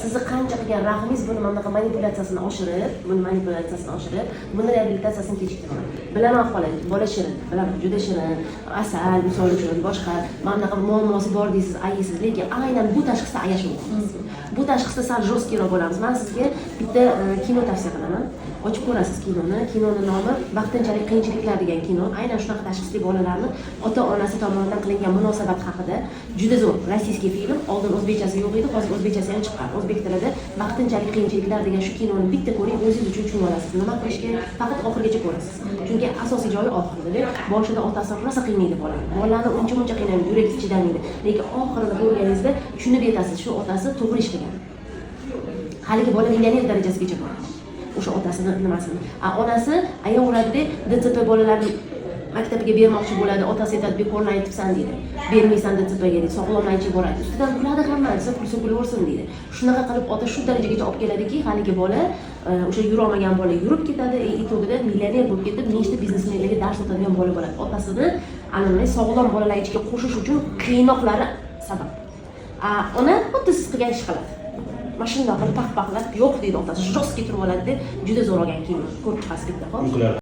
Sizni qancha qilgan rahmingiz buni mana bunaqa manipulyatsiyasini oshirib, buni reabilitatsiyasini kechiktiradi. Bilaman xolos, bola shirin, bilaman, juda shirin, asal, misol uchun boshqa mana bunaqa muammosi bor deysiz, ayisiz, lekin aynan bu tashxisda ayashmaymiz. Bu tashxisda sal jostkiyroq bo'lamiz. Men sizga bitta kino tavsiya qilaman. Ochib ko'rasiz kinoni. Kinoning nomi Vaqtinchalik qiyinchiliklar degan kino. Aynan shunaqa tashxisli bolalarni ota-onasi tomonidan qilingan munosabat haqida juda zo'r rossiyskiy film. Oldin o'zbekchasi yo'q edi, hozir o'zbekchasi ham chiqqan. O'zbek tilida Vaqtinchalik qiyinchiliklar degan shu kinoni bitta ko'ring, o'zingiz uchun tushunib olasiz. Nima qilish kerak? Faqat oxirigacha ko'rasiz. Chunki asosiy joyi oxirida. Boshida otasi rosa qiynaydi bolani. Bolani uncha qiynaydi, yuragingiz chidamaydi. Lekin oxirida ko'rganingizda tushunib yetasiz, shu otasi to'g'ri ish qilgan. Haligi bola millioner darajasigacha boradi. O'sha otasini nimasini. Onasi ayaveradida DTP bolalarni maktabiga bermoqchi bo'ladi. Otasi aytadi, bekorni aytibsan deydi. Bermaysan DTPga deydi. Sog'lomlanchi boradi. Ustidan kuladi hammasi, pul so'kulaversin deydi. Shunaqa qilib ota shu darajagacha olib keladiki, haligi bola o'sha yurolmagan bola yurib ketadi, itog'ida millioner bo'lib ketib, nechta biznesmenlarga dars o'tadigan bola bo'ladi. Otasini anamay sog'lom bolalar ichiga qo'shish uchun qiynoqlari sabab. Ona xuddi siz qilgan ish qiladi. Mashina qilib paq-paqlab yo'q deydi otasi. Jostki turib oladi deb juda zo'r olgan kino. Ko'rib chiqasiz bitta, xo'p?